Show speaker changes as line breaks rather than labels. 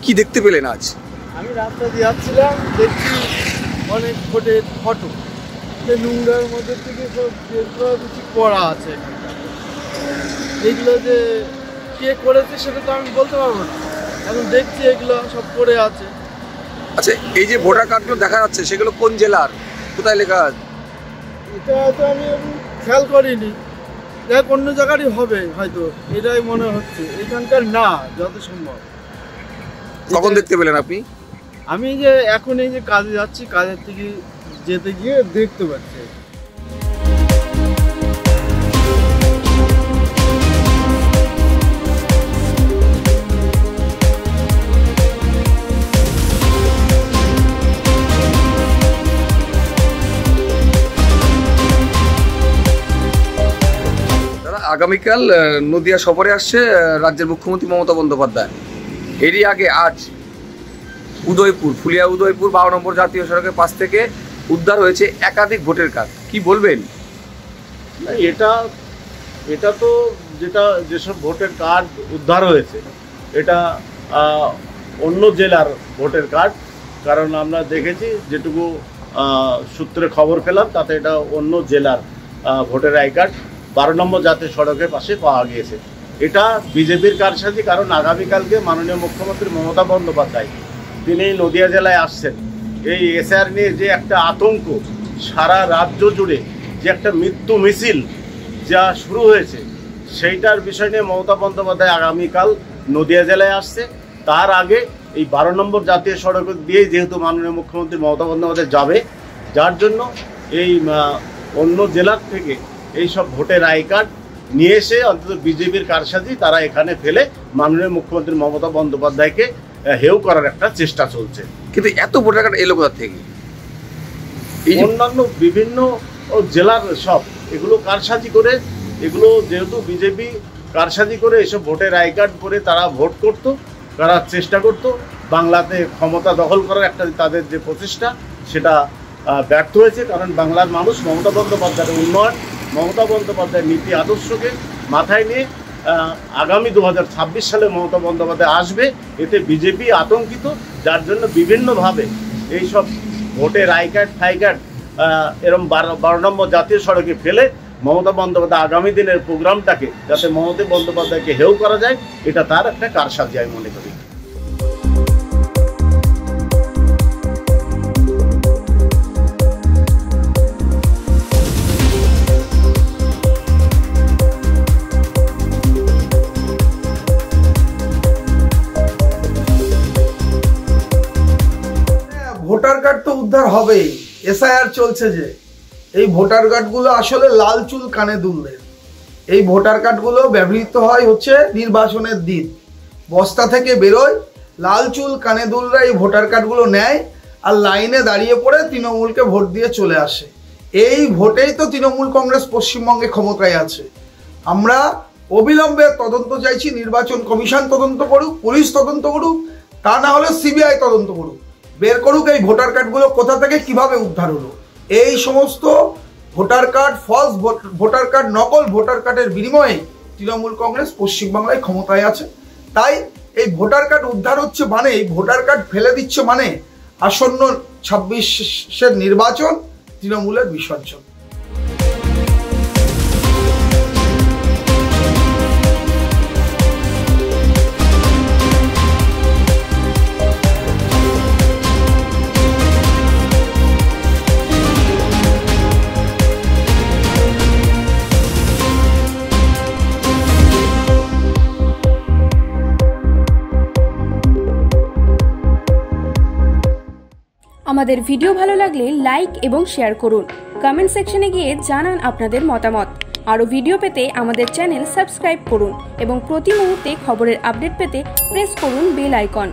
কি দেখতে পেলেন আজ?
আমি রাস্তা দিয়ে যাচ্ছিলাম, দেখছি অনেক ভোটের ফটো, নোংরার মধ্যে থেকে সব কিছু করা আছে। এগুলো যে কে করেছে সেটা তো আমি বলতে পারবো না, এখন দেখছি এগুলো সব পড়ে আছে।
আচ্ছা, এই যে ভোটার কার্ডগুলো দেখা যাচ্ছে সেগুলো কোন জেলার, কোথায় লেখা আছে?
এটা তো আমি খেয়াল করিনি, দেখ অন্য জায়গারই হবে হয়তো, এটাই মনে হচ্ছে, এখানকার না যত সম্ভব।
কখন দেখতে পেলেন আপনি?
আমি যে এখন এই যে কাজে যাচ্ছি, কাজের থেকে যেতে গিয়ে দেখতে পাচ্ছি।
আগামীকাল নদিয়া সফরে আসছে রাজ্যের মুখ্যমন্ত্রী মমতা বন্দ্যোপাধ্যায়। এরই আগে আজ উদয়পুর, ফুলিয়া উদয়পুর 12 নম্বর জাতীয় সড়কের পাশ থেকে উদ্ধার হয়েছে একাধিক ভোটার কার্ড। কি বলবেন?
এটা তো যেসব ভোটার কার্ড উদ্ধার হয়েছে এটা অন্য জেলার ভোটার কার্ড, কারণ আমরা দেখেছি যেটুকু সূত্রে খবর পেলাম তাতে এটা অন্য জেলার ভোটার আই কার্ড 12 নম্বর জাতীয় সড়কের পাশে পাওয়া গিয়েছে। এটা বিজেপির কারসাজি, কারণ আগামীকালকে মাননীয় মুখ্যমন্ত্রী মমতা বন্দ্যোপাধ্যায় তিনি নদিয়া জেলায় আসছেন। এই এসআর নিয়ে যে একটা আতঙ্ক সারা রাজ্য জুড়ে, যে একটা মৃত্যু মিছিল যা শুরু হয়েছে, সেইটার বিষয় নিয়ে মমতা বন্দ্যোপাধ্যায় আগামীকাল নদিয়া জেলায় আসছে। তার আগে এই 12 নম্বর জাতীয় সড়ক দিয়েই যেহেতু মাননীয় মুখ্যমন্ত্রী মমতা বন্দ্যোপাধ্যায় যাবে, যার জন্য এই অন্য জেলার থেকে এই সব ভোটের আই কার্ড নিয়ে এসে অন্তত বিজেপির কারসাজি তারা এখানে ফেলে মাননীয় মুখ্যমন্ত্রী মমতা বন্দ্যোপাধ্যায়কে হেয় করার একটা চেষ্টা চলছে।
কিন্তু এত ভোটার কার্ড এলো কোথা থেকে?
অন্যান্য বিভিন্ন জেলার সব এগুলো কারসাজি করে, এগুলো যেহেতু বিজেপি কারসাজি করে এসব ভোটের আই কার্ড করে তারা ভোট করতো, করার চেষ্টা করতো, বাংলাতে ক্ষমতা দখল করার একটা তাদের যে প্রচেষ্টা সেটা ব্যর্থ হয়েছে। কারণ বাংলার মানুষ মমতা বন্দ্যোপাধ্যায়ের উন্নয়ন, মমতা বন্দ্যোপাধ্যায়ের নীতি আদর্শকে মাথায় নিয়ে আগামী 2026 সালে মমতা বন্দ্যোপাধ্যায় আসবে, এতে বিজেপি আতঙ্কিত, যার জন্য বিভিন্নভাবে এইসব ভোটের আই কার্ড ফাই কার্ড এরকম 12 নম্বর জাতীয় সড়কে ফেলে মমতা বন্দ্যোপাধ্যায় আগামী দিনের প্রোগ্রামটাকে যাতে মমতা বন্দ্যোপাধ্যায়কে হেয় করা যায়, এটা তার একটা কারসাজি আমি মনে করি।
ভোটার কার্ড তো উদ্ধার হবেই, এসআইআর চলছে যে, এই ভোটার কার্ডগুলো আসলে লাল চুল কানে দুলদের। এই ভোটার কার্ডগুলো ব্যবহৃত হয় হচ্ছে নির্বাচনের দিন, বস্তা থেকে বেরোয়, লাল চুল কানে দুলরা এই ভোটার কার্ডগুলো নেয় আর লাইনে দাঁড়িয়ে পড়ে তৃণমূলকে ভোট দিয়ে চলে আসে। এই ভোটেই তো তৃণমূল কংগ্রেস পশ্চিমবঙ্গে ক্ষমতায় আছে। আমরা অবিলম্বে তদন্ত চাইছি, নির্বাচন কমিশন তদন্ত করুক, পুলিশ তদন্ত করুক, তা না হলে সিবিআই তদন্ত করুক, বের করুক এই ভোটার কার্ডগুলো কোথা থেকে কিভাবে উদ্ধার হলো। এই সমস্ত voter card, false voter card, নকল ভোটার কার্ডের বিনিময়ে তৃণমূল কংগ্রেস পশ্চিমবাংলায় ক্ষমতায় আছে। তাই এই ভোটার কার্ড উদ্ধার হচ্ছে মানে, এই ভোটার কার্ড ফেলে দিচ্ছে মানে আসন্ন 26-এর নির্বাচন, তৃণমূলের বিসর্জন।
আমাদের ভিডিও ভালো লাগলে লাইক এবং শেয়ার করুন। কমেন্ট সেকশনে গিয়ে জানান আপনাদের মতামত। আরও ভিডিও পেতে আমাদের চ্যানেল সাবস্ক্রাইব করুন এবং প্রতি মুহূর্তে খবরের আপডেট পেতে প্রেস করুন বেল আইকন।